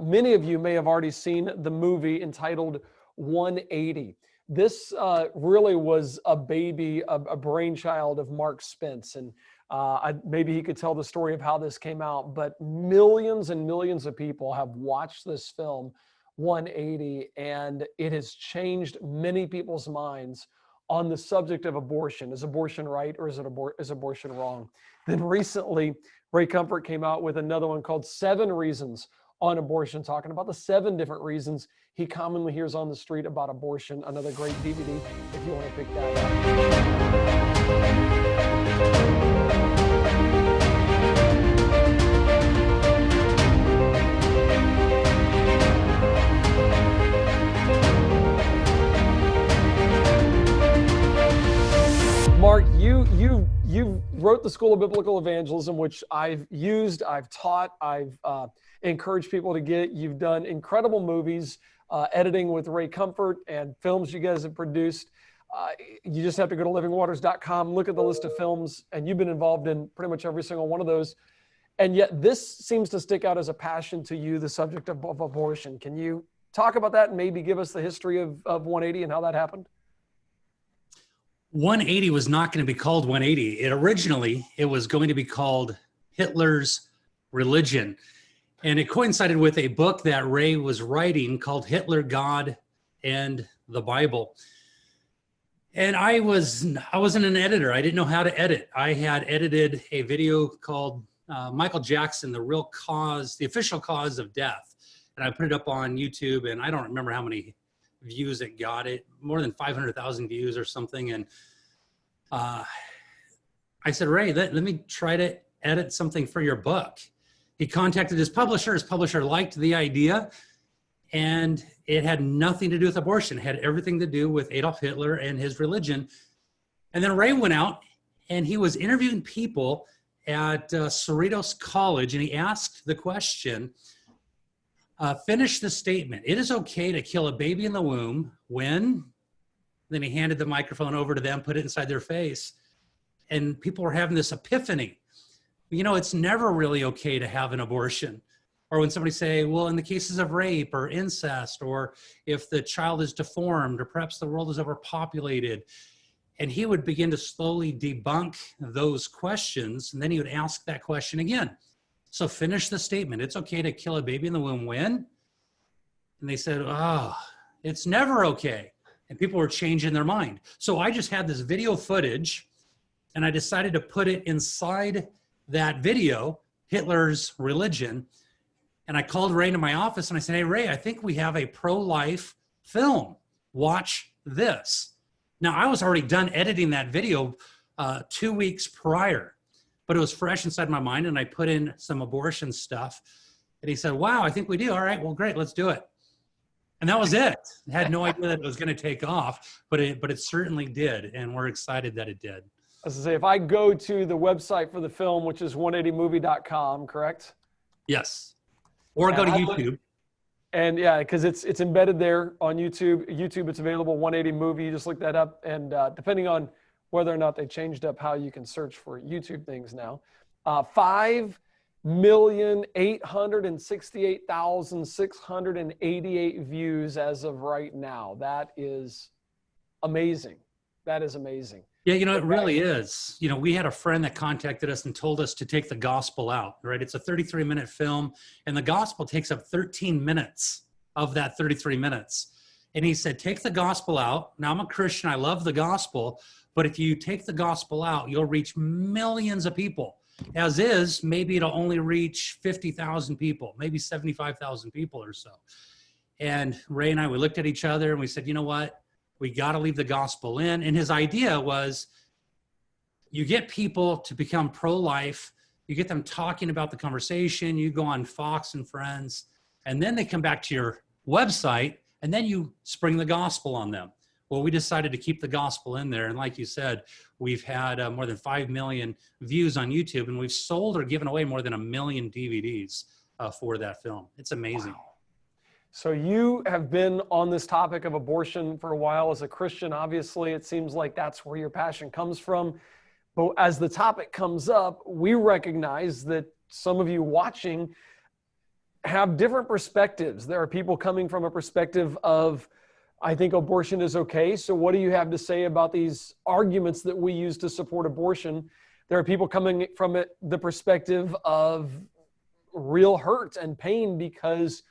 Many of you may have already seen the movie entitled 180. This really was a baby, a brainchild of Mark Spence. And maybe he could tell the story of how this came out, but millions and millions of people have watched this film, 180, and it has changed many people's minds on the subject of abortion. Is abortion right, or is abortion wrong? Then recently, Ray Comfort came out with another one called 7 Reasons on Abortion, talking about the 7 different reasons he commonly hears on the street about abortion. Another great DVD if you want to pick that up. Mark, you wrote the School of Biblical Evangelism, which I've used, I've taught, I've encouraged people to get. You've done incredible movies, editing with Ray Comfort, and films you guys have produced. You just have to go to livingwaters.com, look at the list of films, and you've been involved in pretty much every single one of those. And yet this seems to stick out as a passion to you, the subject of abortion. Can you talk about that and maybe give us the history of 180 and how that happened? 180 was not going to be called 180. Originally, it was going to be called Hitler's Religion. And it coincided with a book that Ray was writing called Hitler, God, and the Bible. And I wasn't an editor. I didn't know how to edit. I had edited a video called Michael Jackson, the official cause of death. And I put it up on YouTube, and I don't remember how many views it got. It more than 500,000 views or something. And I said, Ray, let me try to edit something for your book. He contacted his publisher. His publisher liked the idea, and it had nothing to do with abortion. It had everything to do with Adolf Hitler and his religion. And then Ray went out, and he was interviewing people at Cerritos College, and he asked the question, finish the statement. It is okay to kill a baby in the womb when, then he handed the microphone over to them, put it inside their face, and people were having this epiphany. You know, it's never really okay to have an abortion. Or when somebody say, well, in the cases of rape or incest, or if the child is deformed, or perhaps the world is overpopulated. And he would begin to slowly debunk those questions. And then he would ask that question again. So finish the statement. It's okay to kill a baby in the womb when? And they said, oh, it's never okay. And people were changing their mind. So I just had this video footage, and I decided to put it inside that video, Hitler's Religion. And I called Ray into my office and I said, hey, Ray, I think we have a pro-life film. Watch this. Now, I was already done editing that video 2 weeks prior, but it was fresh inside my mind, and I put in some abortion stuff. And he said, wow, I think we do. All right, well, great, let's do it. And that was it. I had no idea that it was going to take off, but it certainly did. And we're excited that it did. As I say, if I go to the website for the film, which is 180movie.com, correct? Yes. Or go to YouTube. And yeah, because it's embedded there on YouTube. YouTube, it's available, 180 Movie. You just look that up. And depending on whether or not they changed up how you can search for YouTube things now, 5,868,688 views as of right now. That is amazing. That is amazing. Yeah, you know, it really is. You know, we had a friend that contacted us and told us to take the gospel out, right? It's a 33-minute film, and the gospel takes up 13 minutes of that 33 minutes. And he said, take the gospel out. Now, I'm a Christian. I love the gospel. But if you take the gospel out, you'll reach millions of people. As is, maybe it'll only reach 50,000 people, maybe 75,000 people or so. And Ray and I, we looked at each other and we said, you know what? We got to leave the gospel in. And his idea was you get people to become pro-life, you get them talking about the conversation, you go on Fox and Friends, and then they come back to your website, and then you spring the gospel on them. Well, we decided to keep the gospel in there. And like you said, we've had more than 5 million views on YouTube, and we've sold or given away more than 1 million DVDs for that film. It's amazing. Wow. So you have been on this topic of abortion for a while as a Christian. Obviously, it seems like that's where your passion comes from. But as the topic comes up, we recognize that some of you watching have different perspectives. There are people coming from a perspective of, I think abortion is okay. So what do you have to say about these arguments that we use to support abortion? There are people coming from it, the perspective of real hurt and pain because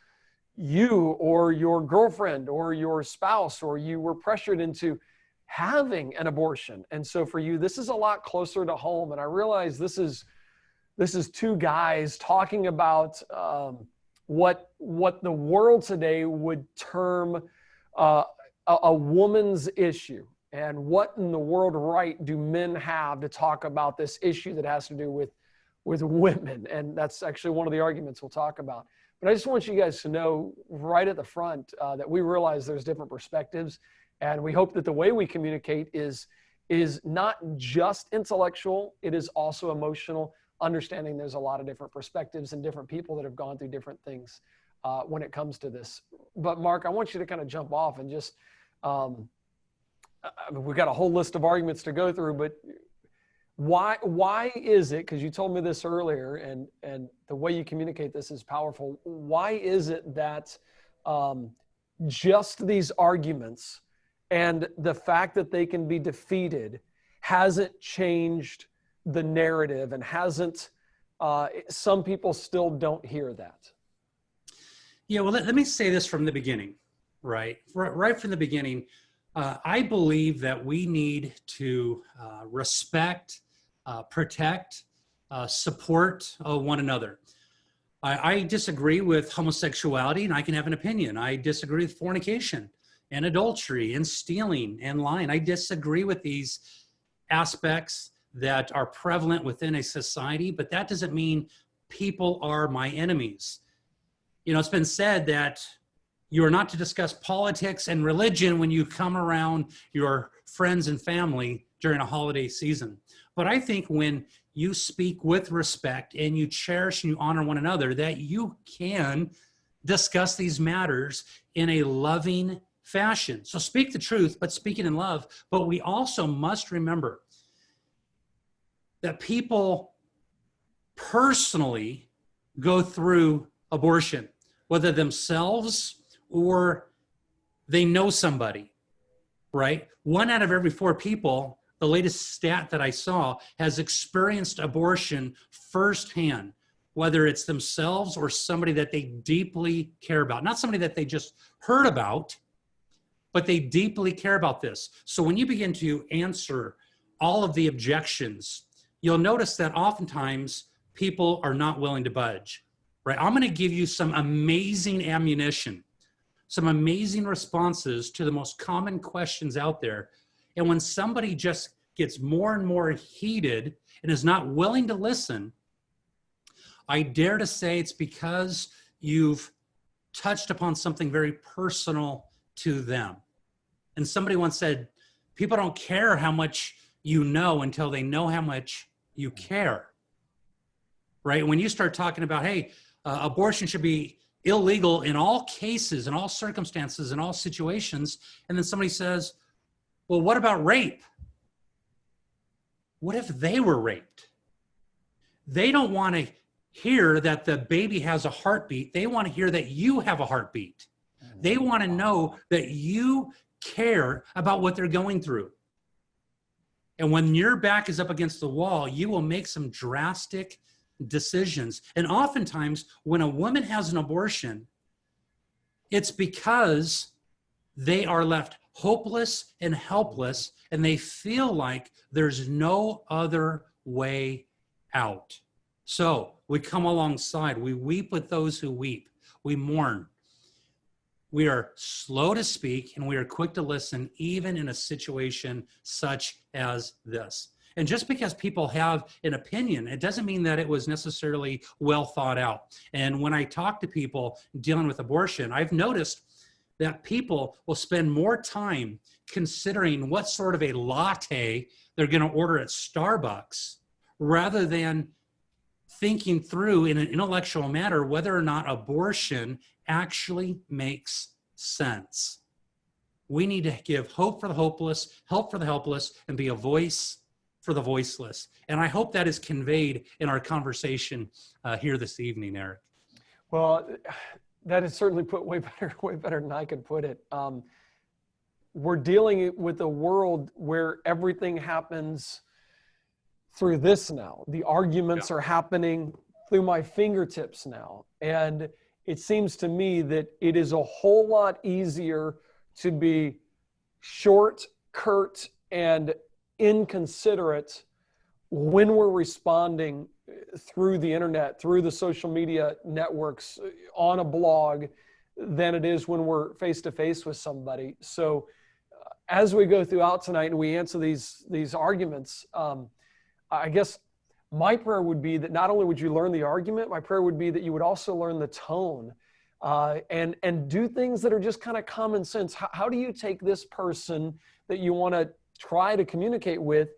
you or your girlfriend or your spouse or you were pressured into having an abortion. And so for you, this is a lot closer to home. And I realize this is two guys talking about what the world today would term a woman's issue. And what in the world right do men have to talk about this issue that has to do with women? And that's actually one of the arguments we'll talk about. But I just want you guys to know right at the front that we realize there's different perspectives. And we hope that the way we communicate is not just intellectual, it is also emotional, understanding there's a lot of different perspectives and different people that have gone through different things when it comes to this. But Mark, I want you to kind of jump off and just, we've got a whole list of arguments to go through, but why is it, because you told me this earlier, and the way you communicate this is powerful, why is it that just these arguments and the fact that they can be defeated hasn't changed the narrative and hasn't, some people still don't hear that? Yeah, well, let me say this from the beginning, right? Right from the beginning, I believe that we need to respect, protect, support one another. I disagree with homosexuality, and I can have an opinion. I disagree with fornication and adultery and stealing and lying. I disagree with these aspects that are prevalent within a society, but that doesn't mean people are my enemies. You know, it's been said that you are not to discuss politics and religion when you come around your friends and family during a holiday season. But I think when you speak with respect and you cherish and you honor one another, that you can discuss these matters in a loving fashion. So speak the truth, but speak it in love. But we also must remember that people personally go through abortion, whether themselves or they know somebody, right? 1 out of every 4 people, the latest stat that I saw, has experienced abortion firsthand, whether it's themselves or somebody that they deeply care about. Not somebody that they just heard about, but they deeply care about this. So when you begin to answer all of the objections, you'll notice that oftentimes people are not willing to budge, right? I'm going to give you some amazing ammunition, some amazing responses to the most common questions out there. And when somebody just gets more and more heated and is not willing to listen, I dare to say it's because you've touched upon something very personal to them. And somebody once said, people don't care how much you know until they know how much you care, right? When you start talking about, hey, abortion should be illegal in all cases, in all circumstances, in all situations, and then somebody says, well, what about rape? What if they were raped? They don't want to hear that the baby has a heartbeat. They want to hear that you have a heartbeat. They want to know that you care about what they're going through. And when your back is up against the wall, you will make some drastic decisions. And oftentimes, when a woman has an abortion, it's because they are left hopeless and helpless, and they feel like there's no other way out. So we come alongside, we weep with those who weep, we mourn. We are slow to speak and we are quick to listen, even in a situation such as this. And just because people have an opinion, it doesn't mean that it was necessarily well thought out. And when I talk to people dealing with abortion, I've noticed that people will spend more time considering what sort of a latte they're going to order at Starbucks rather than thinking through in an intellectual manner whether or not abortion actually makes sense. We need to give hope for the hopeless, help for the helpless, and be a voice for the voiceless. And I hope that is conveyed in our conversation here this evening, Eric. Well, that is certainly put way better than I could put it. We're dealing with a world where everything happens through this now. The arguments are happening through my fingertips now. And it seems to me that it is a whole lot easier to be short, curt, and inconsiderate when we're responding through the internet, through the social media networks, on a blog, than it is when we're face to face with somebody. So as we go throughout tonight and we answer these arguments, I guess my prayer would be that not only would you learn the argument, my prayer would be that you would also learn the tone, and do things that are just kind of common sense. How do you take this person that you want to try to communicate with,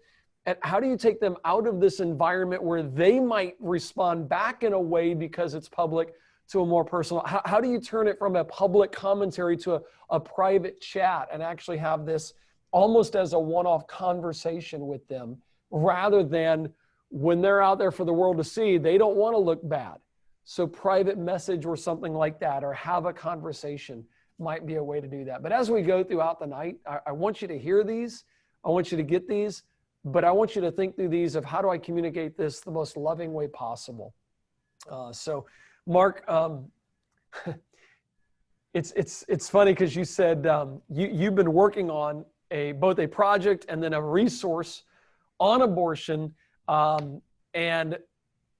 and how do you take them out of this environment where they might respond back in a way because it's public to a more personal? How do you turn it from a public commentary to a private chat and actually have this almost as a one-off conversation with them, rather than when they're out there for the world to see, they don't want to look bad. So private message or something like that, or have a conversation, might be a way to do that. But as we go throughout the night, I want you to hear these. I want you to get these, but I want you to think through these of how do I communicate this the most loving way possible. So Mark, it's funny because you said you've been working on both a project and then a resource on abortion, and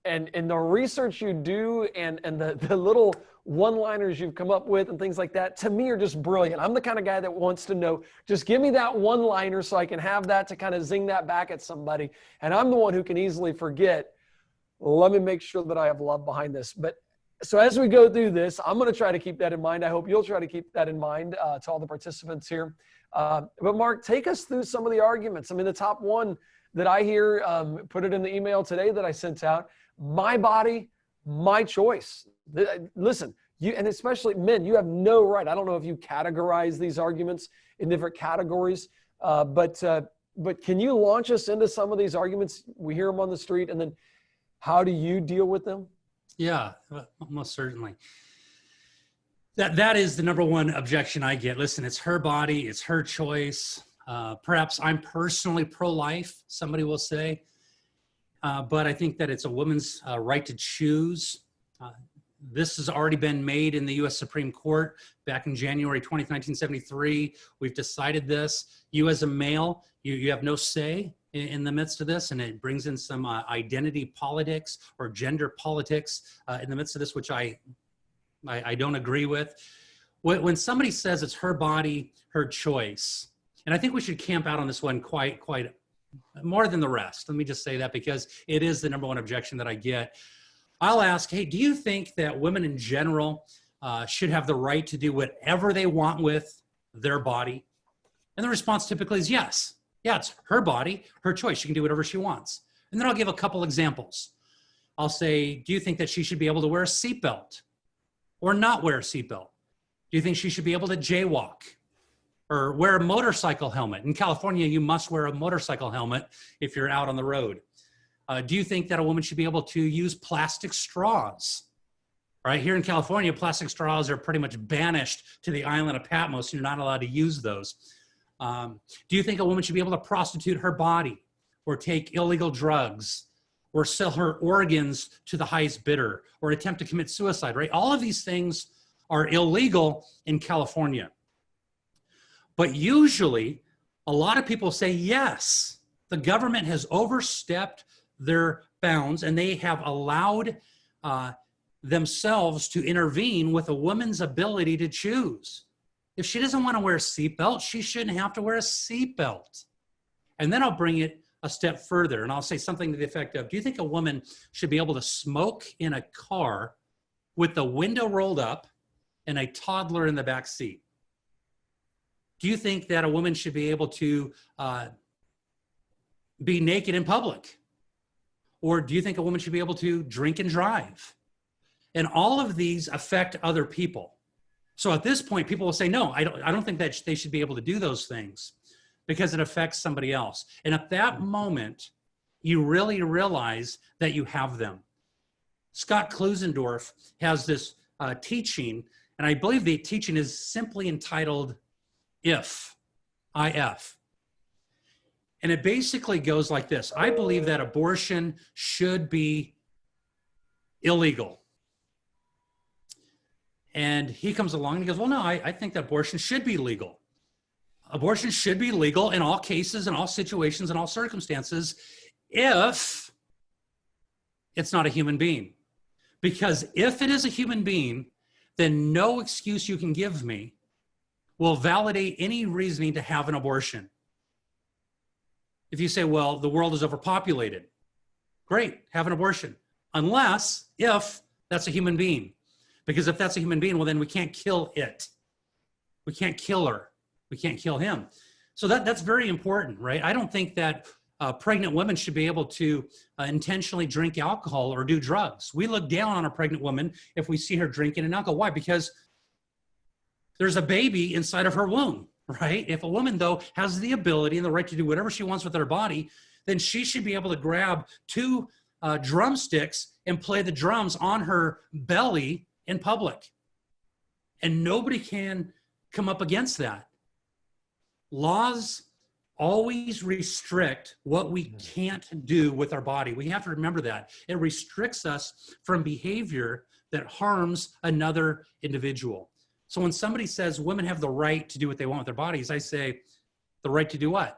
the research you do and the little one-liners you've come up with and things like that, to me, are just brilliant. I'm the kind of guy that wants to know, just give me that one-liner so I can have that to kind of zing that back at somebody. And I'm the one who can easily forget. Let me make sure that I have love behind this. But so as we go through this, I'm going to try to keep that in mind. I hope you'll try to keep that in mind, to all the participants here. But Mark, take us through some of the arguments. I mean, the top one that I hear, put it in the email today that I sent out: my body, my choice. Listen, you, and especially men, you have no right. I don't know if you categorize these arguments in different categories, but can you launch us into some of these arguments? We hear them on the street, and then how do you deal with them? Yeah, most certainly. That is the number one objection I get. Listen, it's her body, it's her choice. Perhaps I'm personally pro-life, somebody will say, but I think that it's a woman's right to choose. This has already been made in the U.S. Supreme Court back in January 20th, 1973. We've decided this. You as a male, you have no say in the midst of this, and it brings in some identity politics or gender politics in the midst of this, which I don't agree with. When somebody says it's her body, her choice, and I think we should camp out on this one quite more than the rest. Let me just say that because it is the number one objection that I get. I'll ask, hey, do you think that women in general should have the right to do whatever they want with their body? And the response typically is yes. Yeah, it's her body, her choice. She can do whatever she wants. And then I'll give a couple examples. I'll say, do you think that she should be able to wear a seatbelt or not wear a seatbelt? Do you think she should be able to jaywalk or wear a motorcycle helmet? In California, you must wear a motorcycle helmet if you're out on the road. Do you think that a woman should be able to use plastic straws? Right here in California, plastic straws are pretty much banished to the island of Patmos. You're not allowed to use those. Do you think a woman should be able to prostitute her body or take illegal drugs or sell her organs to the highest bidder or attempt to commit suicide, right? All of these things are illegal in California. But usually, a lot of people say, yes, the government has overstepped their bounds and they have allowed themselves to intervene with a woman's ability to choose. If she doesn't want to wear a seatbelt, she shouldn't have to wear a seatbelt. And then I'll bring it a step further and I'll say something to the effect of, do you think a woman should be able to smoke in a car with the window rolled up and a toddler in the back seat? Do you think that a woman should be able to be naked in public? Or do you think a woman should be able to drink and drive? And all of these affect other people. So at this point, people will say, no, I don't think that they should be able to do those things because it affects somebody else. And at that moment, you really realize that you have them. Scott Klusendorf has this teaching, and I believe the teaching is simply entitled If. And it basically goes like this. I believe that abortion should be illegal. And he comes along and he goes, well, no, I think that abortion should be legal. Abortion should be legal in all cases, in all situations, in all circumstances, if it's not a human being. Because if it is a human being, then no excuse you can give me will validate any reasoning to have an abortion. If you say, well, the world is overpopulated, great, have an abortion. Unless, if that's a human being. Because if that's a human being, well, then we can't kill it. We can't kill her. We can't kill him. So that's very important, right? I don't think that pregnant women should be able to intentionally drink alcohol or do drugs. We look down on a pregnant woman if we see her drinking an alcohol. Why? Because there's a baby inside of her womb, right? If a woman, though, has the ability and the right to do whatever she wants with her body, then she should be able to grab two drumsticks and play the drums on her belly in public. And nobody can come up against that. Laws always restrict what we can't do with our body. We have to remember that. It restricts us from behavior that harms another individual. So when somebody says women have the right to do what they want with their bodies, I say, the right to do what?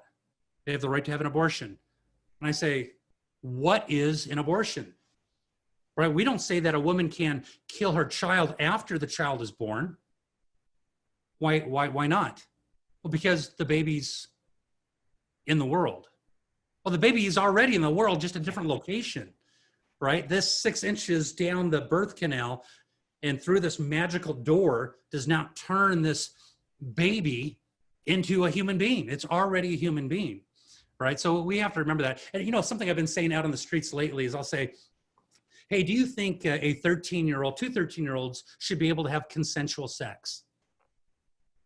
They have the right to have an abortion. And I say, what is an abortion? Right? We don't say that a woman can kill her child after the child is born. Why not? Well, because the baby's in the world. Well, the baby is already in the world, just a different location, right? This 6 inches down the birth canal and through this magical door does not turn this baby into a human being. It's already a human being, right? So we have to remember that. And something I've been saying out on the streets lately is I'll say, hey, do you think a 13-year-old, two 13-year-olds should be able to have consensual sex?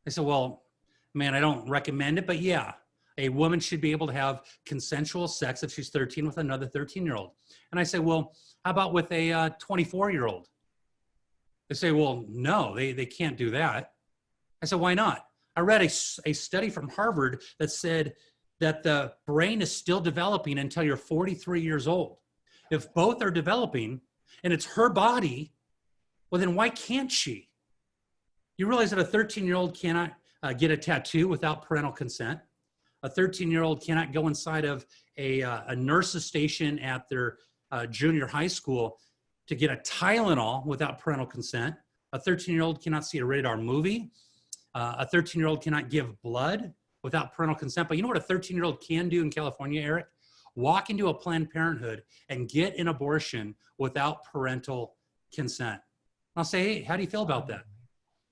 I said, well, man, I don't recommend it, but yeah, a woman should be able to have consensual sex if she's 13 with another 13-year-old. And I say, well, how about with a 24-year-old? They say, well, no, they can't do that. I said, why not? I read a study from Harvard that said that the brain is still developing until you're 43 years old. If both are developing and it's her body, well, then why can't she? You realize that a 13-year-old cannot get a tattoo without parental consent. A 13-year-old cannot go inside of a nurse's station at their junior high school to get a Tylenol without parental consent. A 13-year-old cannot see a rated R movie. A 13-year-old cannot give blood without parental consent. But you know what a 13-year-old can do in California, Eric? Walk into a Planned Parenthood and get an abortion without parental consent. I'll say, hey, how do you feel about that?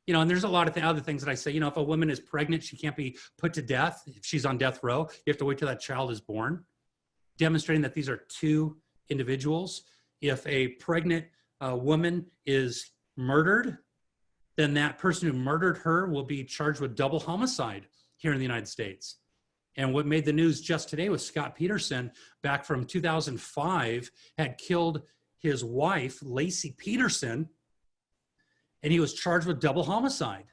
And there's a lot of other things that I say, if a woman is pregnant, she can't be put to death. If she's on death row, you have to wait till that child is born, demonstrating that these are two individuals. If a pregnant woman is murdered, then that person who murdered her will be charged with double homicide here in the United States. And what made the news just today was Scott Peterson, back from 2005, had killed his wife, Lacey Peterson, and he was charged with double homicide.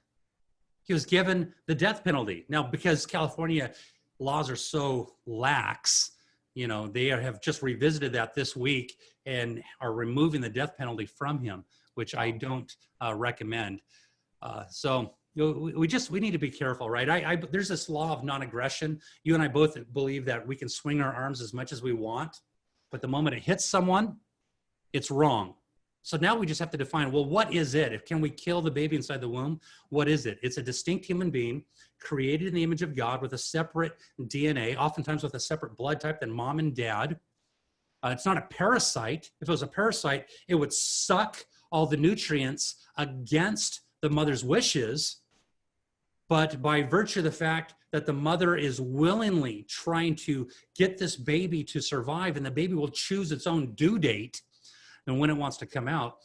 He was given the death penalty. Now, because California laws are so lax, they have just revisited that this week and are removing the death penalty from him, which I don't recommend. So we need to be careful, right? There's this law of non-aggression. You and I both believe that we can swing our arms as much as we want, but the moment it hits someone, it's wrong. So now we just have to define, well, what is it? Can we kill the baby inside the womb? What is it? It's a distinct human being created in the image of God with a separate DNA, oftentimes with a separate blood type than mom and dad. It's not a parasite. If it was a parasite, it would suck all the nutrients against the mother's wishes. But by virtue of the fact that the mother is willingly trying to get this baby to survive, and the baby will choose its own due date and when it wants to come out,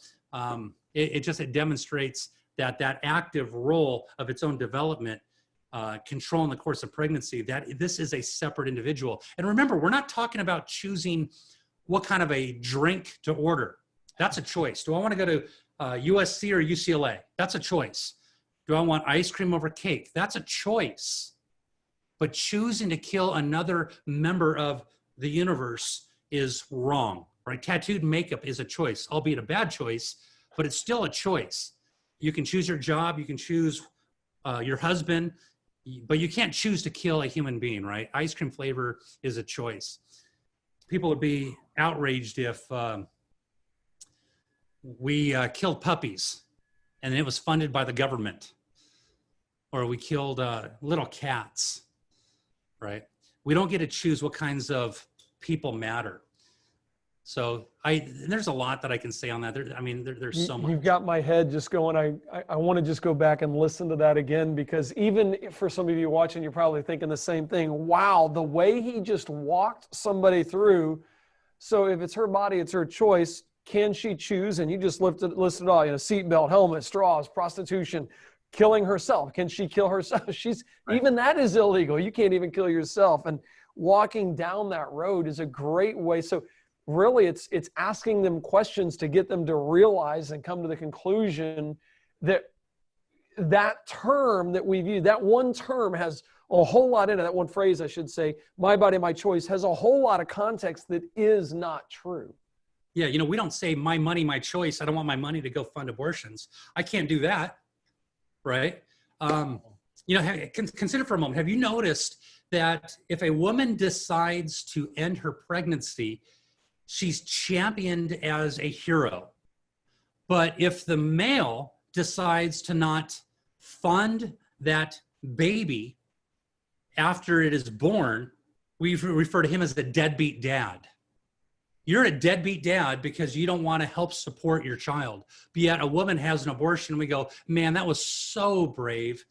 it demonstrates that active role of its own development, controlling the course of pregnancy, that this is a separate individual. And remember, we're not talking about choosing what kind of a drink to order. That's a choice. Do I want to go to USC or UCLA? That's a choice. Do I want ice cream over cake? That's a choice. But choosing to kill another member of the universe is wrong, right? Tattooed makeup is a choice, albeit a bad choice, but it's still a choice. You can choose your job, you can choose your husband, but you can't choose to kill a human being, right? Ice cream flavor is a choice. People would be outraged if we killed puppies and it was funded by the government, or we killed little cats, right? We don't get to choose what kinds of people matter. So there's a lot that I can say on that. There's so much. You've got my head just going. I want to just go back and listen to that again, because even for some of you watching, you're probably thinking the same thing. Wow, the way he just walked somebody through. So if it's her body, it's her choice. Can she choose? And you just listed all, seatbelt, helmet, straws, prostitution, killing herself. Can she kill herself? Right. Even that is illegal. You can't even kill yourself. And walking down that road is a great way. So really, it's asking them questions to get them to realize and come to the conclusion that that term that we view, that one term has a whole lot in it. That one phrase, I should say, my body, my choice, has a whole lot of context that is not true. Yeah, we don't say my money, my choice. I don't want my money to go fund abortions. I can't do that, right? Consider for a moment, have you noticed that if a woman decides to end her pregnancy, she's championed as a hero? But if the male decides to not fund that baby after it is born, we refer to him as the deadbeat dad. You're a deadbeat dad because you don't want to help support your child. But yet a woman has an abortion and we go, man, that was so brave,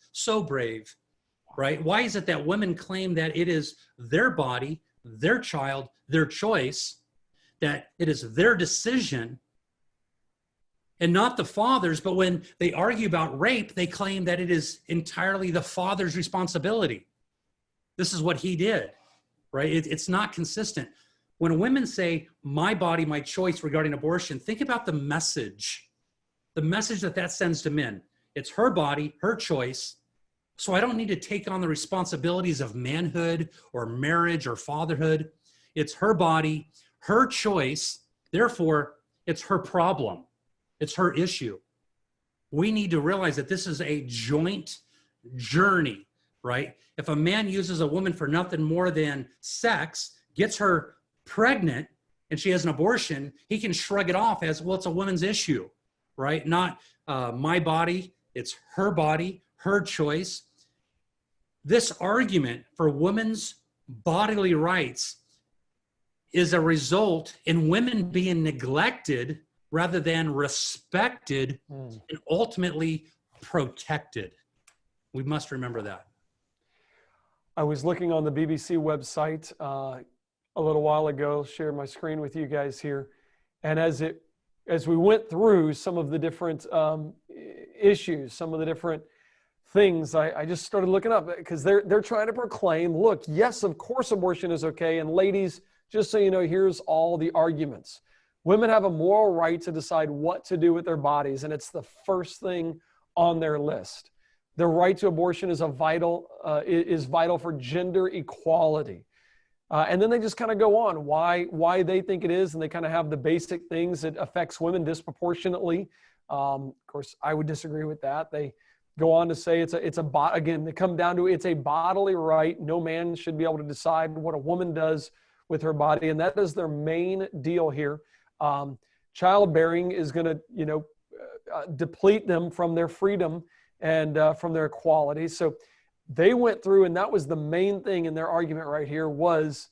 right? Why is it that women claim that it is their body, their child, their choice, that it is their decision and not the father's? But when they argue about rape, they claim that it is entirely the father's responsibility. This is what he did, right? It's not consistent. When women say, my body, my choice regarding abortion, think about the message that sends to men. It's her body, her choice. So I don't need to take on the responsibilities of manhood or marriage or fatherhood. It's her body, her choice. Therefore, it's her problem. It's her issue. We need to realize that this is a joint journey, right? If a man uses a woman for nothing more than sex, gets her pregnant, and she has an abortion, he can shrug it off as, well, it's a woman's issue, right? Not my body, it's her body, her choice. This argument for women's bodily rights is a result in women being neglected rather than respected and ultimately protected. We must remember that. I was looking on the BBC website a little while ago, share my screen with you guys here. And as we went through some of the different issues, some of the different things, I just started looking up, because they're trying to proclaim, look, yes, of course abortion is okay. And ladies, just so you know, here's all the arguments. Women have a moral right to decide what to do with their bodies, and it's the first thing on their list. The right to abortion is vital for gender equality. And then they just kind of go on why they think it is, and they kind of have the basic things that affects women disproportionately. Of course, I would disagree with that. They go on to say again, they come down to it's a bodily right. No man should be able to decide what a woman does with her body, and that is their main deal here. Childbearing is going to, deplete them from their freedom and from their equality. So they went through, and that was the main thing in their argument right here was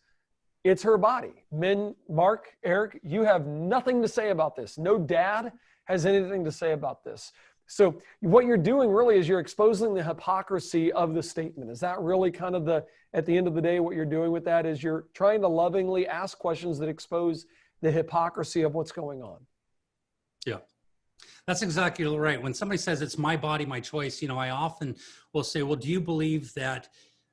it's her body. Men, Mark, Eric, you have nothing to say about this. No dad has anything to say about this. So what you're doing really is you're exposing the hypocrisy of the statement. Is that really kind of at the end of the day, what you're doing with that is you're trying to lovingly ask questions that expose the hypocrisy of what's going on? Yeah. That's exactly right. When somebody says it's my body, my choice, I often will say, well, do you believe that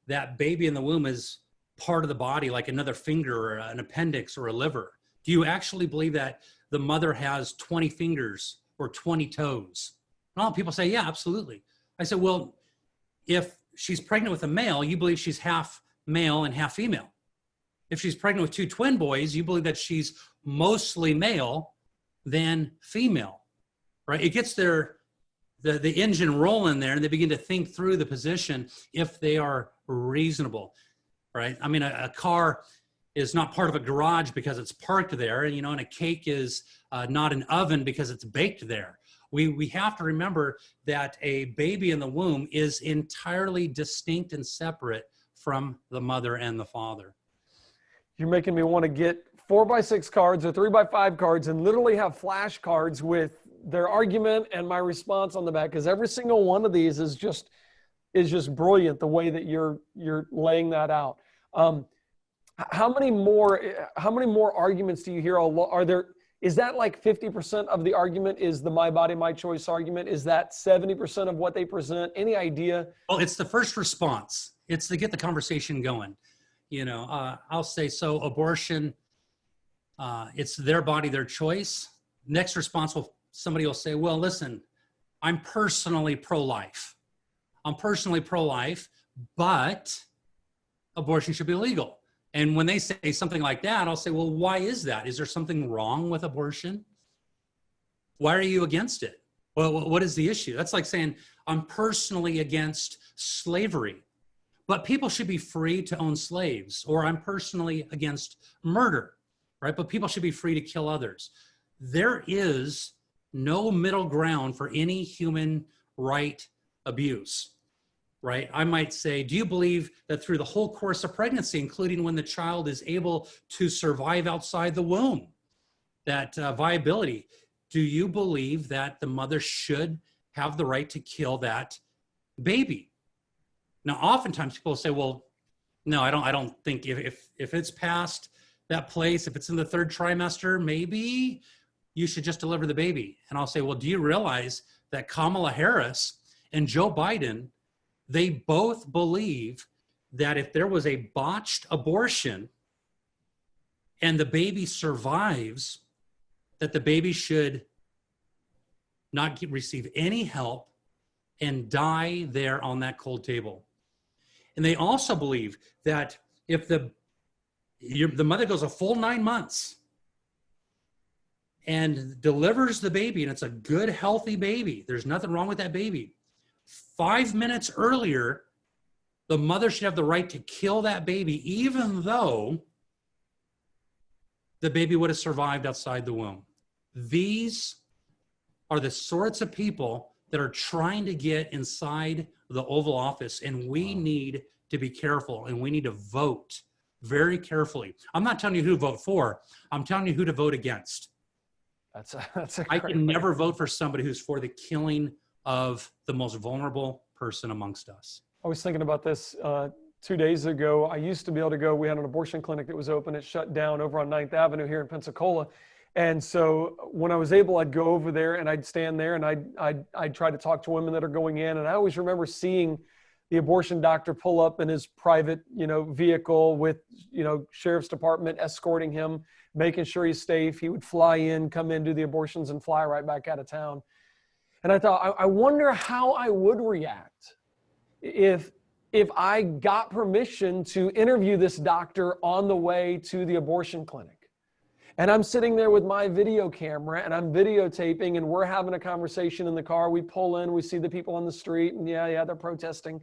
that baby in the womb is part of the body, like another finger or an appendix or a liver? Do you actually believe that the mother has 20 fingers or 20 toes? And all people say, yeah, absolutely. I said, well, if she's pregnant with a male, you believe she's half male and half female. If she's pregnant with two twin boys, you believe that she's mostly male than female, right? It gets the engine rolling there, and they begin to think through the position if they are reasonable, right? I mean, a car is not part of a garage because it's parked there, and and a cake is not an oven because it's baked there. We have to remember that a baby in the womb is entirely distinct and separate from the mother and the father. You're making me want to get 4x6 cards or 3x5 cards and literally have flashcards with their argument and my response on the back, because every single one of these is just brilliant the way that you're laying that out. How many more arguments do you hear? Is that like 50% of the argument is the my body, my choice argument? Is that 70% of what they present? Any idea? Well, it's the first response. It's to get the conversation going. I'll say, so abortion, it's their body, their choice. Next response, somebody will say, well, listen, I'm personally pro-life. I'm personally pro-life, but abortion should be legal. And when they say something like that, I'll say, well, why is that? Is there something wrong with abortion? Why are you against it? Well, what is the issue? That's like saying, I'm personally against slavery, but people should be free to own slaves. Or I'm personally against murder, right? But people should be free to kill others. There is no middle ground for any human right abuse. Right? I might say, do you believe that through the whole course of pregnancy, including when the child is able to survive outside the womb, that viability, do you believe that the mother should have the right to kill that baby? Now, oftentimes people say, well, no, I don't think if it's past that place, if it's in the third trimester, maybe you should just deliver the baby. And I'll say, well, do you realize that Kamala Harris and Joe Biden, they both believe that if there was a botched abortion and the baby survives, that the baby should not receive any help and die there on that cold table. And they also believe that if the mother goes a full 9 months and delivers the baby, and it's a good, healthy baby, there's nothing wrong with that baby, 5 minutes earlier, the mother should have the right to kill that baby, even though the baby would have survived outside the womb. These are the sorts of people that are trying to get inside the Oval Office, and we need to be careful, and we need to vote very carefully. I'm not telling you who to vote for. I'm telling you who to vote against. I can never vote for somebody who's for the killing of the most vulnerable person amongst us. I was thinking about this 2 days ago. I used to be able to go, we had an abortion clinic that was open. It shut down over on 9th Avenue here in Pensacola. And so when I was able, I'd go over there and I'd stand there and I'd try to talk to women that are going in. And I always remember seeing the abortion doctor pull up in his private, vehicle with, sheriff's department escorting him, making sure he's safe. He would fly in, come in, do the abortions and fly right back out of town. And I thought, I wonder how I would react if I got permission to interview this doctor on the way to the abortion clinic. And I'm sitting there with my video camera and I'm videotaping and we're having a conversation in the car. We pull in, we see the people on the street and yeah, they're protesting.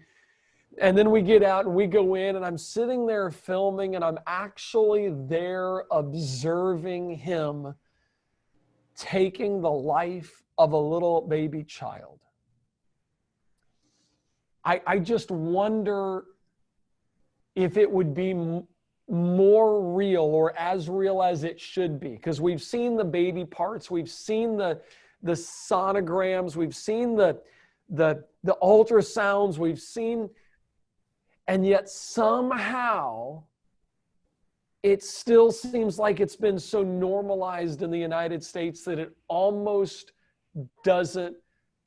And then we get out and we go in and I'm sitting there filming and I'm actually there observing him taking the life of a little baby child. I just wonder if it would be more real or as real as it should be, because we've seen the baby parts, we've seen the sonograms, we've seen the ultrasounds, we've seen, and yet somehow it still seems like it's been so normalized in the United States that it almost doesn't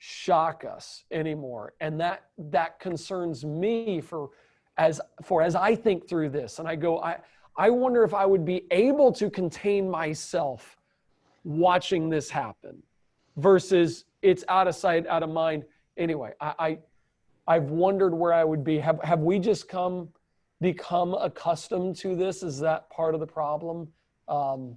shock us anymore. And that concerns me for as I think through this. And I go, I wonder if I would be able to contain myself watching this happen. versus it's out of sight, out of mind. Anyway, I've wondered where I would be. Have we just become accustomed to this? Is that part of the problem? And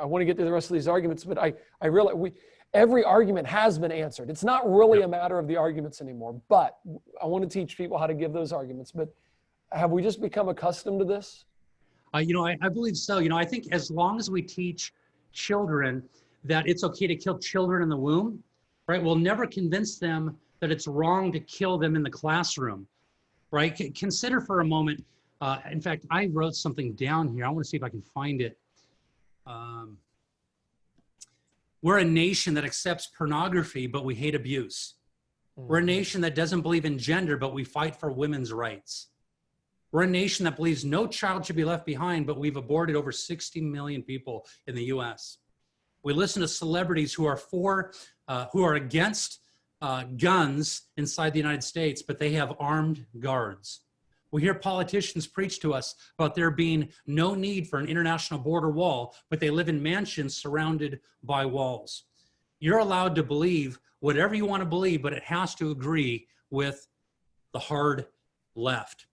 I want to get to the rest of these arguments, but I realize every argument has been answered. It's not really a matter of the arguments anymore, but I want to teach people how to give those arguments. But have we just become accustomed to this? I believe so. I think as long as we teach children that it's okay to kill children in the womb, right? We'll never convince them that it's wrong to kill them in the classroom, right? Consider for a moment, in fact, I wrote something down here. I want to see if I can find it. We're a nation that accepts pornography, but we hate abuse. We're a nation that doesn't believe in gender, but we fight for women's rights. We're a nation that believes no child should be left behind, but we've aborted over 60 million people in the US. We listen to celebrities who are against guns inside the United States, but they have armed guards. We hear politicians preach to us about there being no need for an international border wall, but they live in mansions surrounded by walls. You're allowed to believe whatever you want to believe, but it has to agree with the hard left.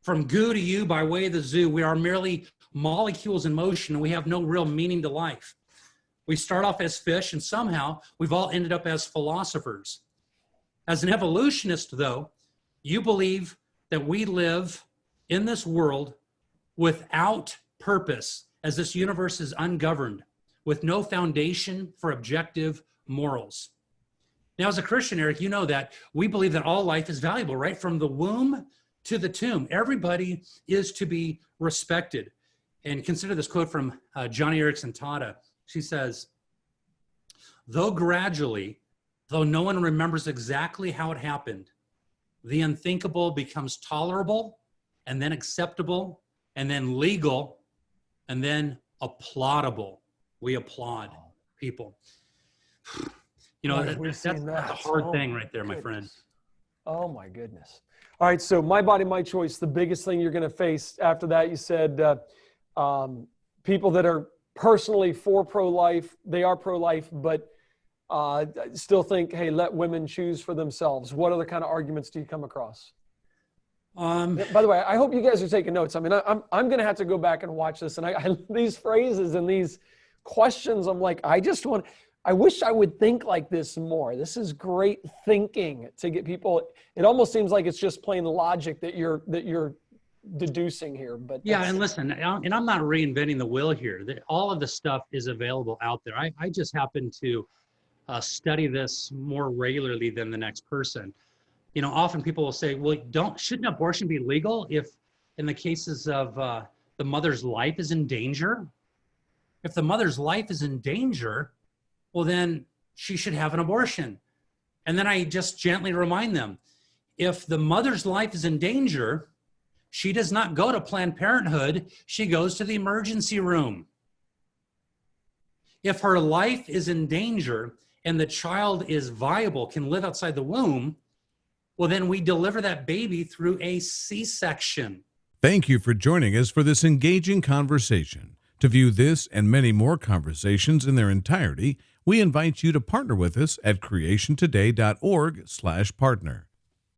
From goo to you by way of the zoo, we are merely molecules in motion, and we have no real meaning to life. We start off as fish, and somehow we've all ended up as philosophers. As an evolutionist, though, you believe that we live in this world without purpose, as this universe is ungoverned, with no foundation for objective morals. Now, as a Christian, Eric, you know that we believe that all life is valuable, right? From the womb to the tomb, everybody is to be respected. And consider this quote from Johnny Erickson Tata. She says, though gradually, though no one remembers exactly how it happened, the unthinkable becomes tolerable, and then acceptable, and then legal, and then applaudable. We applaud people. That's a hard thing right there, my friend. Oh my goodness. All right, so my body, my choice, the biggest thing you're going to face after that, you said people that are personally for pro-life, they are pro-life, but still think, hey, let women choose for themselves. What other kind of arguments do you come across? By the way, I hope you guys are taking notes. I mean, I'm going to have to go back and watch this. And these phrases and these questions, I'm like, I wish I would think like this more. This is great thinking to get people. It almost seems like it's just plain logic that you're deducing here. But yeah, and listen, and I'm not reinventing the wheel here. All of the stuff is available out there. I just happen to study this more regularly than the next person. Often people will say, well, shouldn't abortion be legal if in the cases of the mother's life is in danger? If the mother's life is in danger, well, then she should have an abortion. And then I just gently remind them, if the mother's life is in danger, she does not go to Planned Parenthood, she goes to the emergency room. If her life is in danger and the child is viable, can live outside the womb, well, then we deliver that baby through a C-section. Thank you for joining us for this engaging conversation. To view this and many more conversations in their entirety, we invite you to partner with us at creationtoday.org/partner.